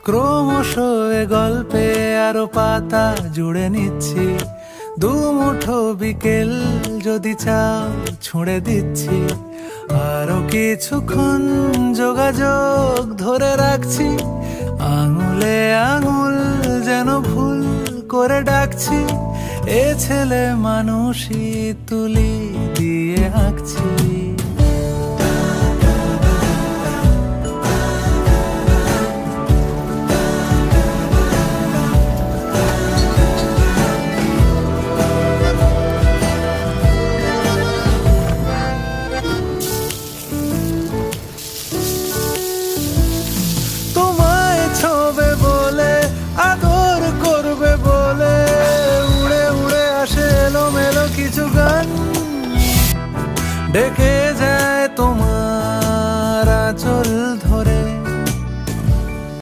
ক্রমশ এ গল্পে আরো পাতা জুড়ে নিচ্ছি, দুমুঠো বিকেল যদি চাও ছুঁড়ে দিচ্ছি। আরো কিছুক্ষণ যোগাযোগ ধরে রাখছি, আঙুলে আঙুল যেন ভুল করে ডাকছি। এ ছেলে মানুষই তুলি দিয়ে আঁকছি।